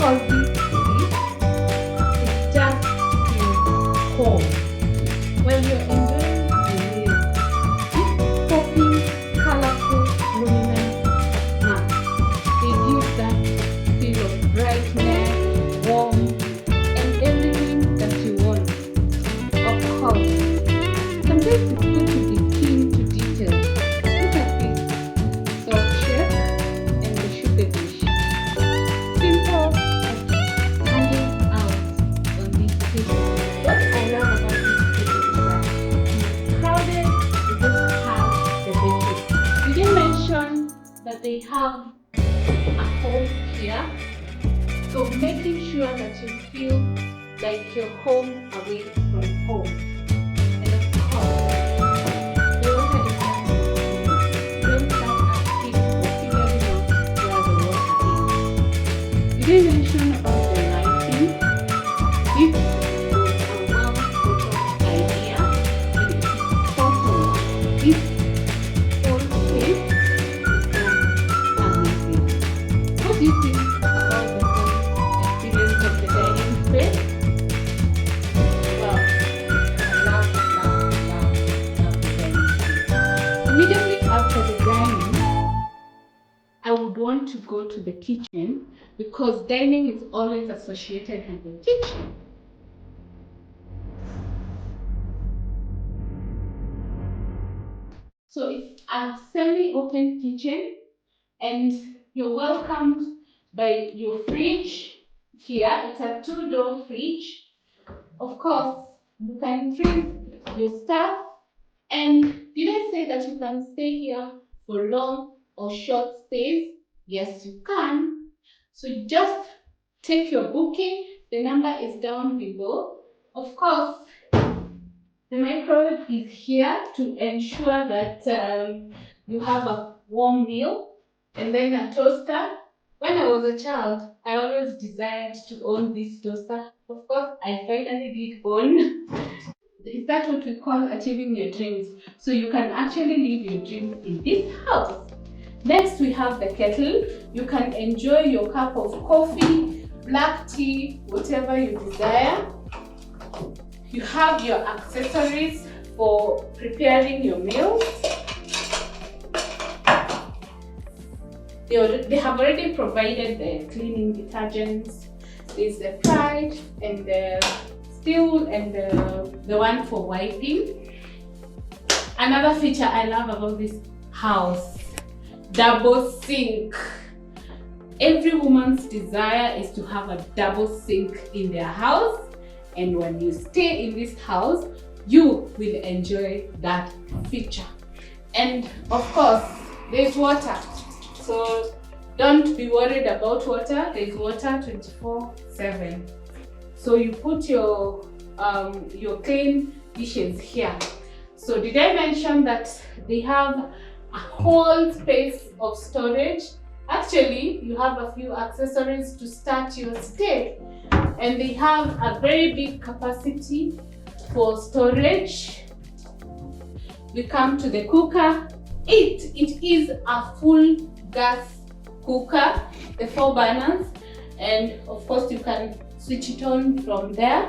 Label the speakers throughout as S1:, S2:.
S1: cozy space. It's just your home. While you're enjoying the meal, these popping, colorful, luminous maps, they give that feel of brightness, warmth, and everything that you want. Of course, sometimes it's good to be keen to detail. Look at this salt shape and the sugar dish. Simple but standing out on this table. What I love about this table is that it's crowded, you just have the basics. You didn't mention that they have a home here, so making sure that you feel like you're home away from home. And of course, the water is don't start asking or figuring out where the water is. You didn't mention about the lighting. This was a well thought of idea, and it is important. This whole space is amazing. What do you think about the whole experience of the dining space? Well, I love the dining space. Immediately after the dining, I would want to go to the kitchen because dining is always associated with the kitchen. So it's a semi-open kitchen and you're welcomed by your fridge here. It's a two-door fridge. Of course, you can drink your stuff. And did I say that you can stay here for long or short stays? Yes, you can. So you just take your booking. The number is down below. Of course, the microwave is here to ensure that you have a warm meal, and then a toaster. When I was a child, I always desired to own this toaster. Of course, I finally did own. Is that what we call achieving your dreams? So you can actually live your dreams in this house. Next, we have the kettle. You can enjoy your cup of coffee, black tea, whatever you desire. You have your accessories for preparing your meals. They have already provided the cleaning detergents. There's the Pride and the Steel and the one for wiping. Another feature I love about this house, double sink. Every woman's desire is to have a double sink in their house, and when you stay in this house, you will enjoy that feature. And of course, there's water. So don't be worried about water. There's water 24/7. So you put your clean dishes here. So did I mention that they have a whole space of storage? Actually, you have a few accessories to start your stay. And they have a very big capacity for storage. We come to the cooker. It is a full gas cooker, the 4 burners, and of course you can switch it on from there,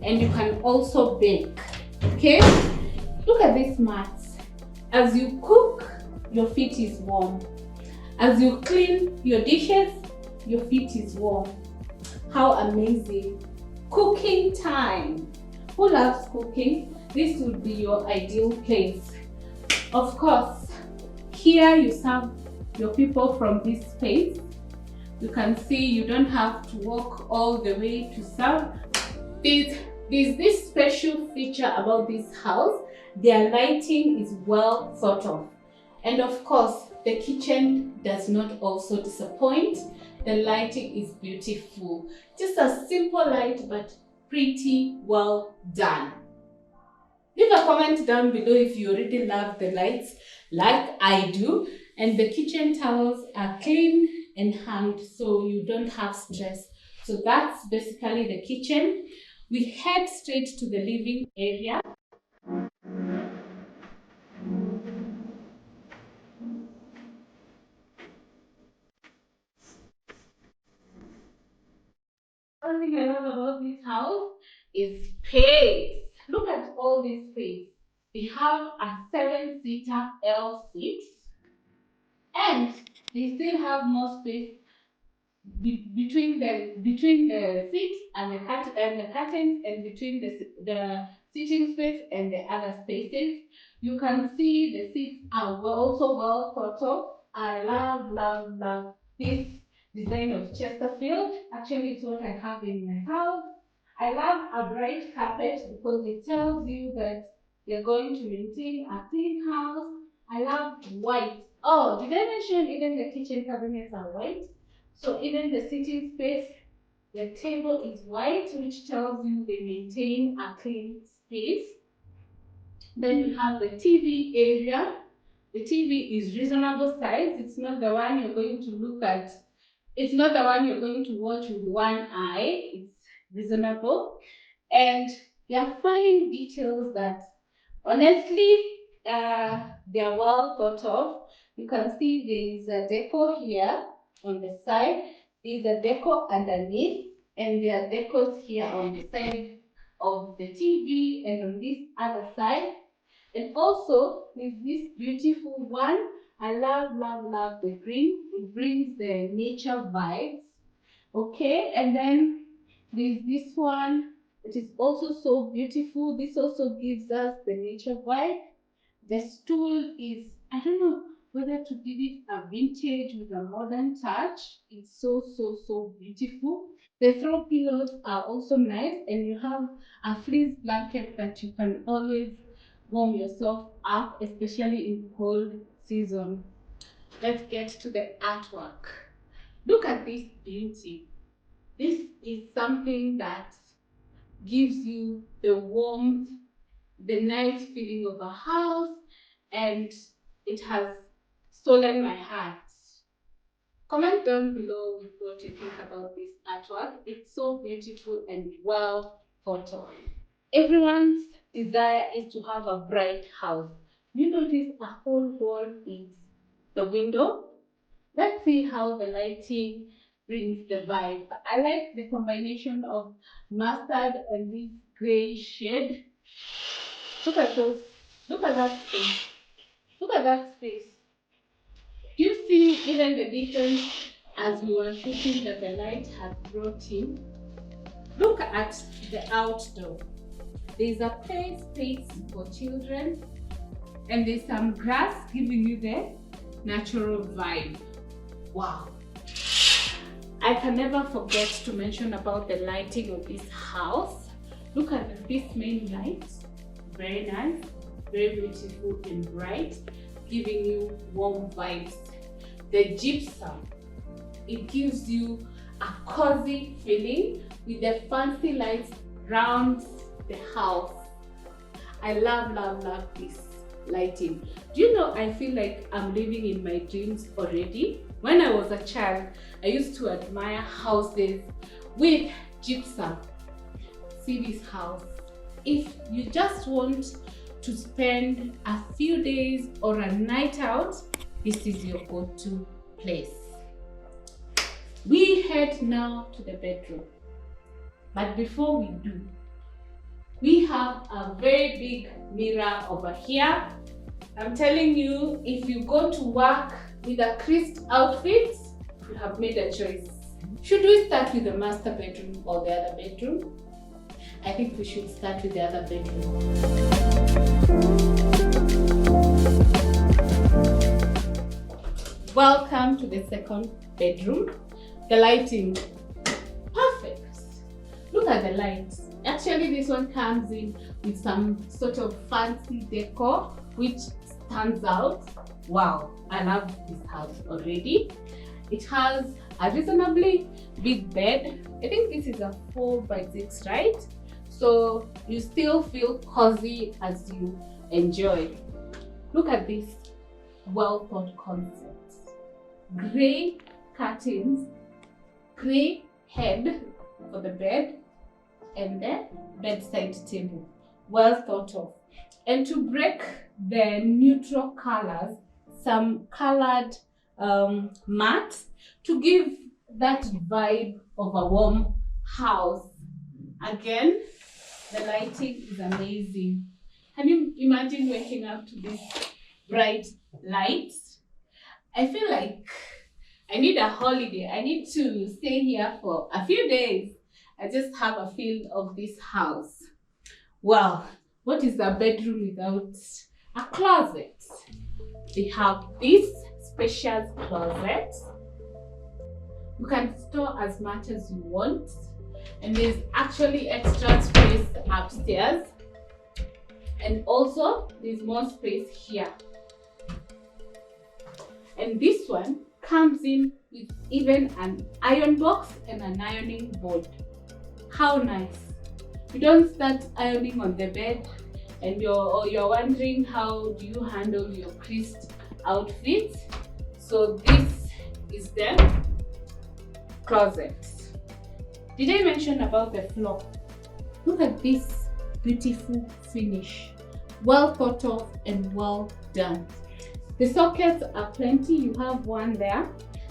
S1: and you can also bake. Okay, look at these mats. As you cook, your feet is warm. As you clean your dishes, your feet is warm. How amazing! Cooking time. Who loves cooking? This would be your ideal place. Of course, here you serve your people from this space. You can see you don't have to walk all the way to serve. There's this special feature about this house. Their lighting is well thought of. And of course, the kitchen does not also disappoint. The lighting is beautiful. Just a simple light, but pretty well done. Leave a comment down below if you already love the lights like I do. And the kitchen towels are clean and hanged, so you don't have stress. So that's basically the kitchen. We head straight to the living area. is space. Look at all this space. We have a 7-seater L6, and they still have more space between the seats and the curtains, and between the sitting space and the other spaces. You can see the seats are also well thought of. I love this design of Chesterfield. Actually, it's what I have in my house. I love a bright carpet because it tells you that you're going to maintain a clean house. I love white. Oh, did I mention even the kitchen cabinets are white? So even the sitting space, the table is white, which tells you they maintain a clean space. Then you have the TV area. The TV is reasonable size. It's not the one you're going to look at. It's not the one you're going to watch with one eye. It's reasonable. And there are fine details that honestly, they are well thought of. You can see there is a decor here on the side. There is a decor underneath, and there are decors here on the side of the TV and on this other side. And also, there's this beautiful one. I love the green. It brings the nature vibes. Okay, and then there's this one. It is also so beautiful. This also gives us the nature vibe. The stool is, I don't know whether to give it a vintage with a modern touch. It's so beautiful. The throw pillows are also nice, and you have a fleece blanket that you can always warm yourself up, especially in cold season. Let's get to the artwork. Look at this beauty. This is something that gives you the warmth, the nice feeling of a house, and it has stolen my heart. Comment down below with what you think about this artwork. It's so beautiful and well thought of. Everyone's desire is to have a bright house. You notice a whole wall is the window. Let's see how the lighting brings the vibe. I like the combination of mustard and this gray shade. Look at those. Look at that space. Look at that space. Do you see even the difference as we were shooting that the light has brought in? Look at the outdoor. There's a play space for children, and there's some grass giving you the natural vibe. Wow. I can never forget to mention about the lighting of this house. Look at this main light. Very nice, very beautiful and bright, giving you warm vibes. The gypsum, it gives you a cozy feeling with the fancy lights around the house. I love this lighting. Do you know, I feel like I'm living in my dreams already. When I was a child, I used to admire houses with gypsum. See this house. If you just want to spend a few days or a night out, this is your go-to place. We head now to the bedroom. But before we do, we have a very big mirror over here. I'm telling you, if you go to work with a creased outfit, you have made a choice. Should we start with the master bedroom or the other bedroom? I think we should start with the other bedroom. Welcome to the second bedroom. The lighting, perfect. Look at the lights. Actually, this one comes in with some sort of fancy decor, which stands out. Wow, I love this house already. It has a reasonably big bed. I think this is a 4x6, right? So you still feel cozy as you enjoy. Look at this well thought concept. Gray curtains, gray head for the bed, and the bedside table. Well thought of. And to break the neutral colors, some colored mats to give that vibe of a warm house. Again, The lighting is amazing. Can you imagine waking up to these bright lights? I feel like I need a holiday. I need to stay here for a few days. I just have a feel of this house. Wow, what is a bedroom without a closet? We have this spacious closet. You can store as much as you want, and there's actually extra space upstairs, and also there's more space here. And this one comes in with even an iron box and an ironing board. How nice! You don't start ironing on the bed and you're wondering how do you handle your creased outfits. So this is the closet. Did I mention about the floor? Look at this beautiful finish. Well thought of and well done. The sockets are plenty. You have one there.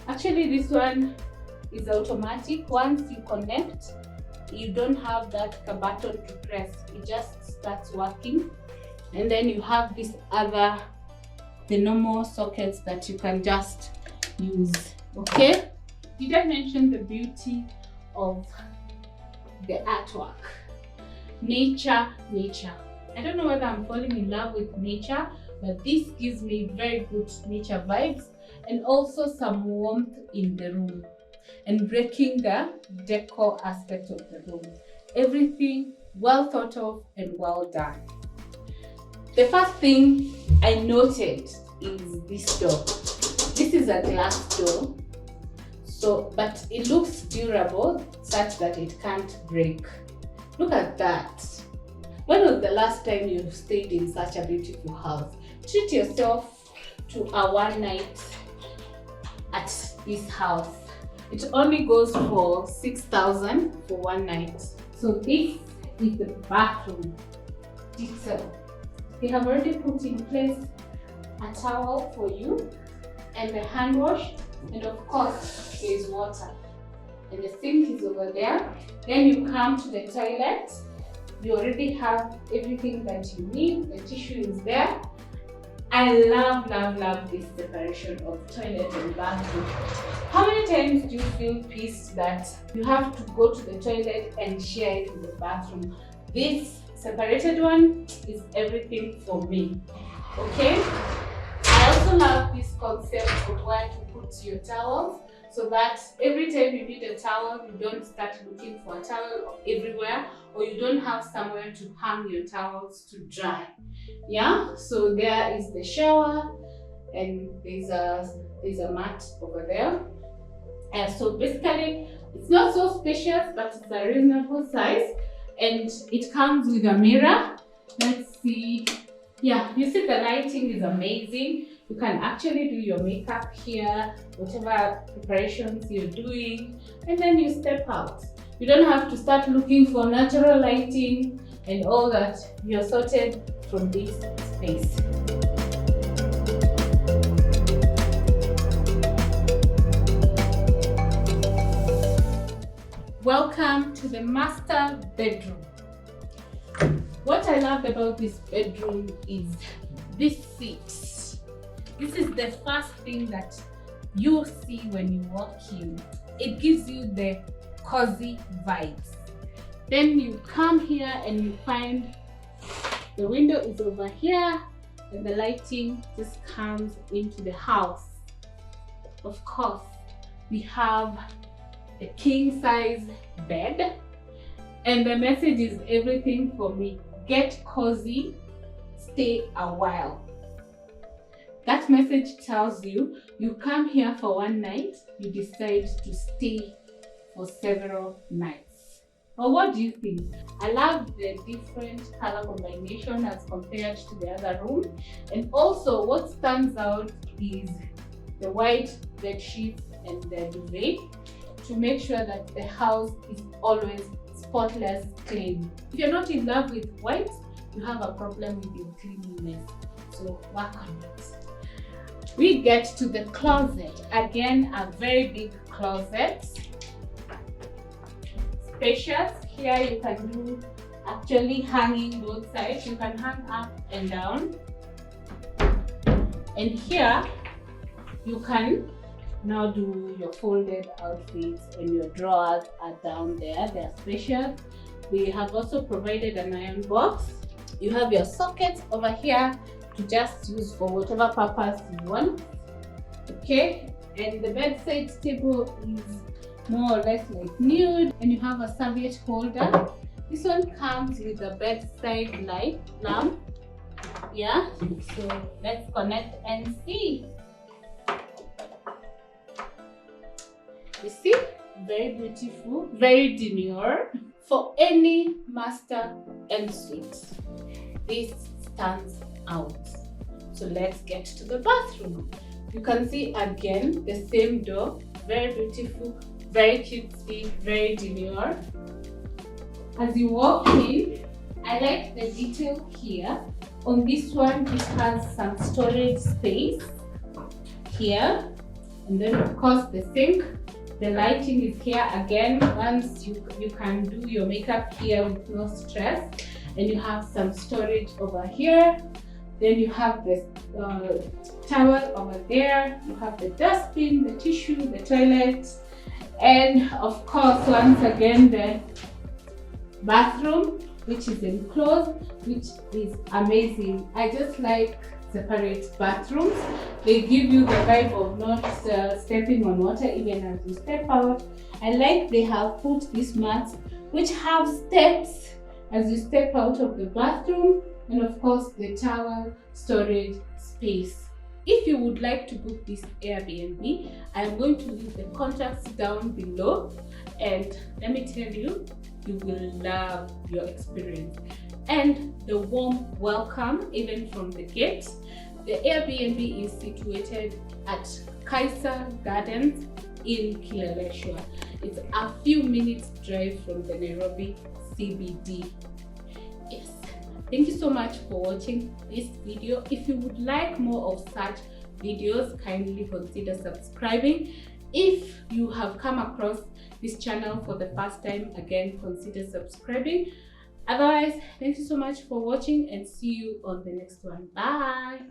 S1: Actually, this one is automatic. Once you connect, you don't have that button to press. It just starts working. And then you have this other, the normal sockets that you can just use. Okay? Did I mention the beauty of the artwork? Nature. I don't know whether I'm falling in love with nature, but this gives me very good nature vibes and also some warmth in the room and breaking the decor aspect of the room. Everything well thought of and well done. The first thing I noted is this door. This is a glass door, but it looks durable such that it can't break. Look at that. When was the last time you stayed in such a beautiful house? Treat yourself to a one night at this house. It only goes for 6,000 for one night. So this is the bathroom detail. They have already put in place a towel for you and a hand wash, and of course there is water. And the sink is over there. Then you come to the toilet. You already have everything that you need. The tissue is there. I love this separation of toilet and bathroom. How many times do you feel pissed that you have to go to the toilet and share it with the bathroom? This separated one is everything for me. Okay? I also love this concept of where to put your towels, so that every time you need a towel, you don't start looking for a towel everywhere, or you don't have somewhere to hang your towels to dry. Yeah, so there is the shower, and there's a mat over there. And so basically, it's not so spacious, but it's a reasonable size, and it comes with a mirror. Let's see. Yeah, you see the lighting is amazing. You can actually do your makeup here, whatever preparations you're doing, and then you step out. You don't have to start looking for natural lighting and all that. You're sorted from this space. Welcome to the master bedroom. What I love about this bedroom is this seat. This is the first thing that you see when you walk in. It gives you the cozy vibes. Then you come here and you find the window is over here and the lighting just comes into the house. Of course, we have a king size bed, and the message is everything for me. Get cozy, stay a while. That message tells you, you come here for one night, you decide to stay for several nights. Or what do you think? I love the different color combination as compared to the other room. And also what stands out is the white bed sheets and the duvet to make sure that the house is always spotless clean. If you're not in love with white, you have a problem with your cleanliness. So work on it. We get to the closet. Again, a very big closet. Spacious. Here you can do actually hanging both sides. You can hang up and down. And here you can now do your folded outfits, and your drawers are down there. They're spacious. They have also provided an iron box. You have your sockets over here to just use for whatever purpose you want. Okay, and the bedside table is more or less like nude, and you have a serviette holder. This one comes with a bedside light lamp. Yeah, so let's connect and see. You see, very beautiful, very demure. For any master en suite, this stands out. So let's get to the bathroom. You can see again the same door, very beautiful, very cutesy, very demure. As you walk in, I like the detail here. On this one, it has some storage space here, and then of course the sink. The lighting is here again. Once you can do your makeup here with no stress, and you have some storage over here. Then you have the towel over there. You have the dustbin, the tissue, the toilet, and of course once again the bathroom, which is enclosed, which is amazing. I just like separate bathrooms. They give you the vibe of not stepping on water even as you step out. I like they have put these mats which have steps as you step out of the bathroom, and of course the towel storage space. If you would like to book this Airbnb, I am going to leave the contacts down below, and let me tell you, you will love your experience and the warm welcome even from the gate. The Airbnb is situated at Kaiser Gardens in Kileleshwa. It's a few minutes drive from the Nairobi CBD. Yes, thank you so much for watching this video. If you would like more of such videos, kindly consider subscribing. If you have come across this channel for the first time, again consider subscribing. Otherwise, thank you so much for watching, and see you on the next one. Bye.